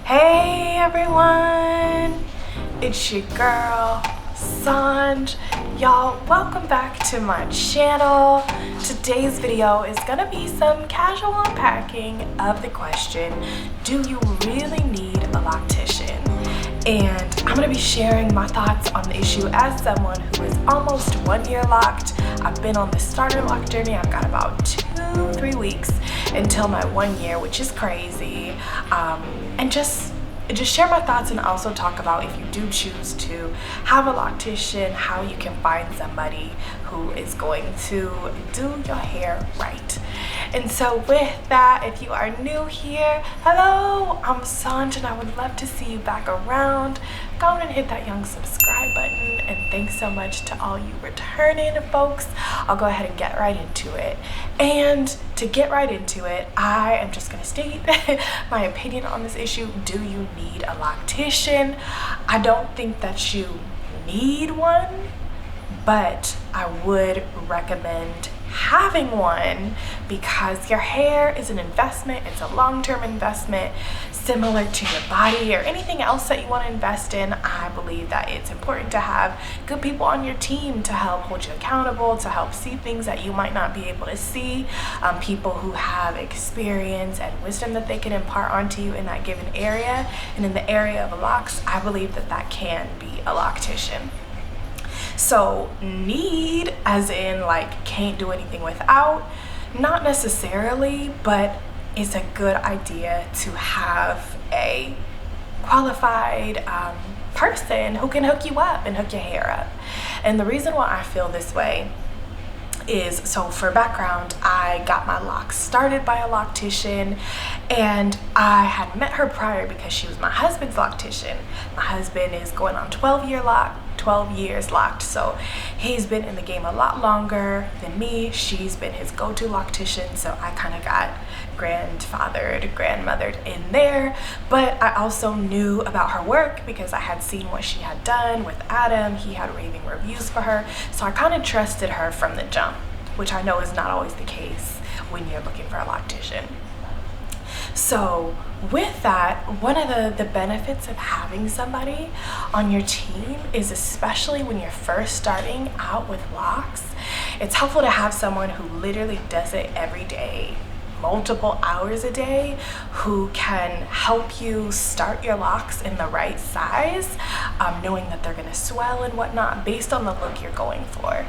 Hey everyone, it's your girl Sanj. Y'all, welcome back to my channel. Today's video is gonna be some casual unpacking of the question, do you really need a loctician? And I'm gonna be sharing my thoughts on the issue as someone who is almost 1 year locked. I've been on the starter lock journey. I've got about 2-3 weeks until my 1 year, which is crazy. And just share my thoughts and also talk about, if you do choose to have a loctician, how you can find somebody who is going to do your hair right. And so with that, if you are new here, hello, I'm Sanj and I would love to see you back around. Go on and hit that young subscribe button, and thanks so much to all you returning folks. I'll go ahead and get right into it. And to get right into it, I am just going to state my opinion on this issue. Do you need a loctician? I don't think that you need one, but I would recommend having one because your hair is an investment. It's a long-term investment, similar to your body or anything else that you want to invest in. I believe that it's important to have good people on your team to help hold you accountable, to help see things that you might not be able to see, people who have experience and wisdom that they can impart onto you in that given area. And in the area of locks, I believe that that can be a loctician. So need, as in like can't do anything without, not necessarily, but it's a good idea to have a qualified person who can hook you up and hook your hair up. And the reason why I feel this way is, so for background, I got my locks started by a loctician, and I had met her prior because she was my husband's loctician. My husband is going on 12 years locked, so he's been in the game a lot longer than me. She's been his go-to loctician, so I kind of got grandmothered in there. But I also knew about her work because I had seen what she had done with Adam. He had raving reviews for her, so I kind of trusted her from the jump, which I know is not always the case when you're looking for a loctician. So with that, one of the benefits of having somebody on your team is, especially when you're first starting out with locks, it's helpful to have someone who literally does it every day, multiple hours a day, who can help you start your locks in the right size, knowing that they're going to swell and whatnot based on the look you're going for.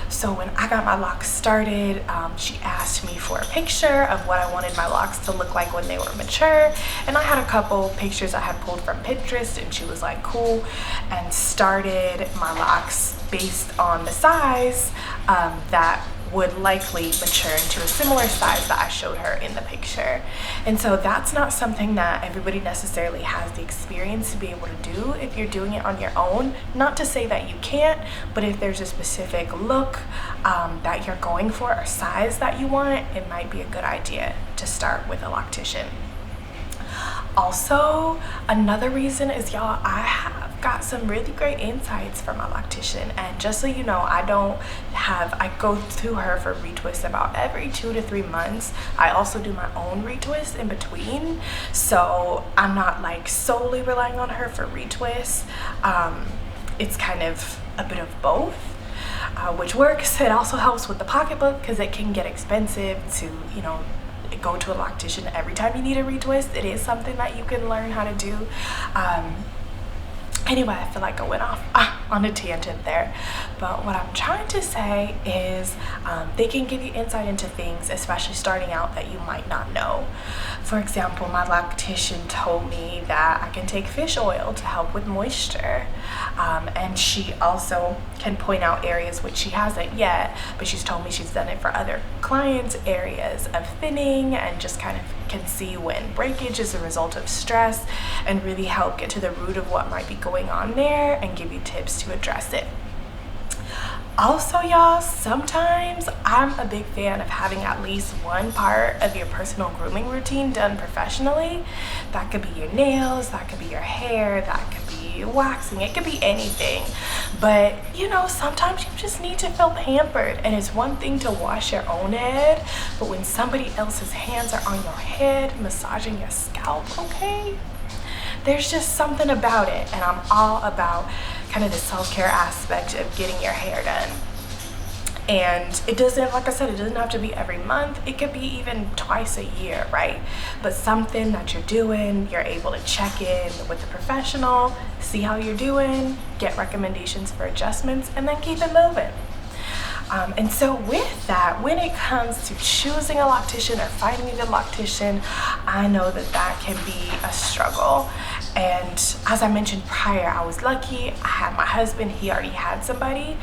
So when I got my locks started, she asked me for a picture of what I wanted my locks to look like when they were mature, and I had a couple pictures I had pulled from Pinterest, and she was like, cool, and started my locks based on the size that would likely mature into a similar size that I showed her in the picture. And so that's not something that everybody necessarily has the experience to be able to do if you're doing it on your own. Not to say that you can't, but if there's a specific look that you're going for or size that you want, it might be a good idea to start with a loctician. Also, another reason is, y'all, I have got some really great insights from my loctician, and just so you know, I go to her for retwists about every 2 to 3 months. I also do my own retwists in between, so I'm not like solely relying on her for retwists. It's kind of a bit of both, which works. It also helps with the pocketbook because it can get expensive to, go to a loctician every time you need a retwist. It is something that you can learn how to do. Anyway, I feel like I went off on a tangent there, but what I'm trying to say is they can give you insight into things, especially starting out, that you might not know. For example, my loctician told me that I can take fish oil to help with moisture, and she also can point out areas which she hasn't yet, but she's told me she's done it for other clients, areas of thinning, and just kind of can see when breakage is a result of stress and really help get to the root of what might be going on there and give you tips to address it. Also, y'all, sometimes I'm a big fan of having at least one part of your personal grooming routine done professionally. That could be your nails, that could be your hair, that could be waxing, it could be anything. But sometimes you just need to feel pampered, and it's one thing to wash your own head, but when somebody else's hands are on your head massaging your scalp, okay? there's just something about it, and I'm all about kind of the self-care aspect of getting your hair done. And it doesn't, like I said, it doesn't have to be every month. It could be even twice a year, right? But something that you're doing, you're able to check in with the professional, see how you're doing, get recommendations for adjustments, and then keep it moving. And so with that, when it comes to choosing a loctician or finding a good loctician, I know that that can be a struggle. And as I mentioned prior, I was lucky. I had my husband, he already had somebody,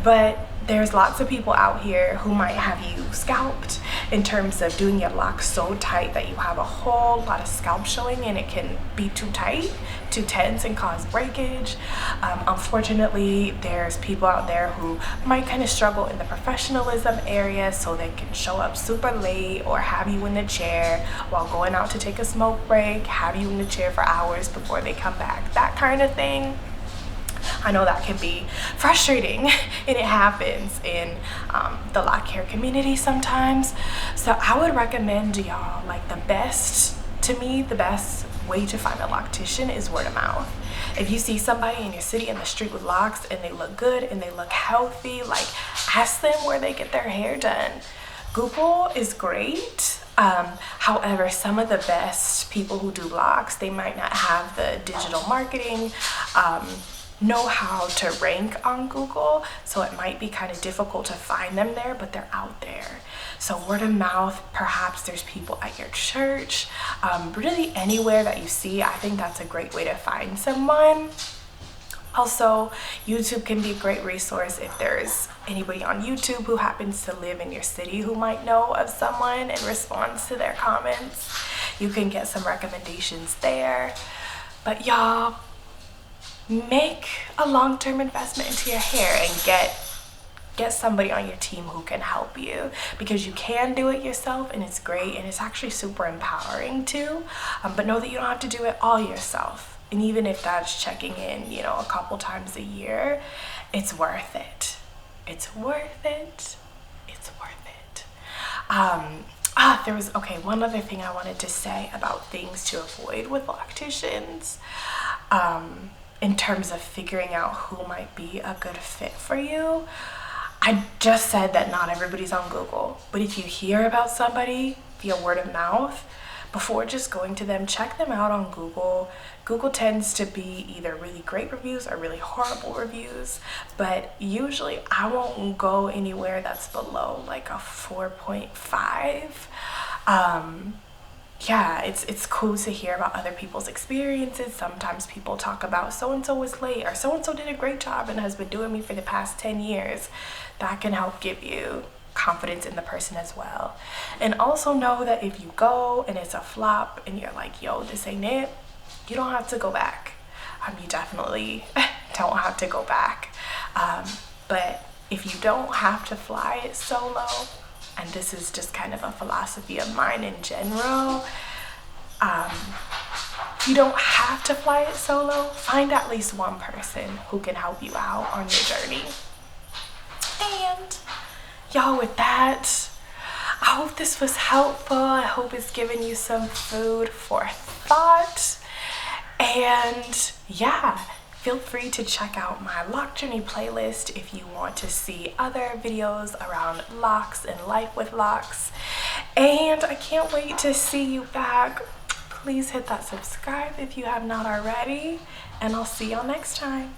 but there's lots of people out here who might have you scalped in terms of doing your locks so tight that you have a whole lot of scalp showing, and it can be too tight, too tense, and cause breakage. Unfortunately, there's people out there who might kind of struggle in the professionalism area, so they can show up super late or have you in the chair while going out to take a smoke break, have you in the chair for hours before they come back, that kind of thing. I know that can be frustrating, and it happens in the lock hair community sometimes. So I would recommend y'all, like, the best way to find a loctician is word of mouth. If you see somebody in your city in the street with locks and they look good and they look healthy, like, ask them where they get their hair done. Google is great. However, some of the best people who do locks, they might not have the digital marketing know how to rank on Google, so it might be kind of difficult to find them there, but they're out there. So word of mouth, perhaps there's people at your church, really anywhere that you see. I think that's a great way to find someone. Also, YouTube can be a great resource if there's anybody on YouTube who happens to live in your city who might know of someone and responds to their comments. You can get some recommendations there. But y'all, make a long-term investment into your hair and get somebody on your team who can help you, because you can do it yourself, and it's great, and it's actually super empowering too. But know that you don't have to do it all yourself, and even if that's checking in, you know, a couple times a year, it's worth it. It's worth it. It's worth it. There was one other thing I wanted to say about things to avoid with locticians. In terms of figuring out who might be a good fit for you. I just said that not everybody's on Google, but if you hear about somebody via word of mouth, before just going to them, check them out on Google. Google tends to be either really great reviews or really horrible reviews, but usually I won't go anywhere that's below like a 4.5. Yeah, it's cool to hear about other people's experiences. Sometimes people talk about so-and-so was late, or so-and-so did a great job and has been doing me for the past 10 years. That can help give you confidence in the person as well. And also know that if you go and it's a flop and you're like, yo, this ain't it, you don't have to go back. You definitely don't have to go back. But if you don't have to fly it solo, and this is just kind of a philosophy of mine in general, you don't have to fly it solo. Find at least one person who can help you out on your journey. And y'all, with that, I hope this was helpful. I hope it's given you some food for thought. And yeah, feel free to check out my lock journey playlist if you want to see other videos around locks and life with locks. And I can't wait to see you back. Please hit that subscribe if you have not already, and I'll see y'all next time.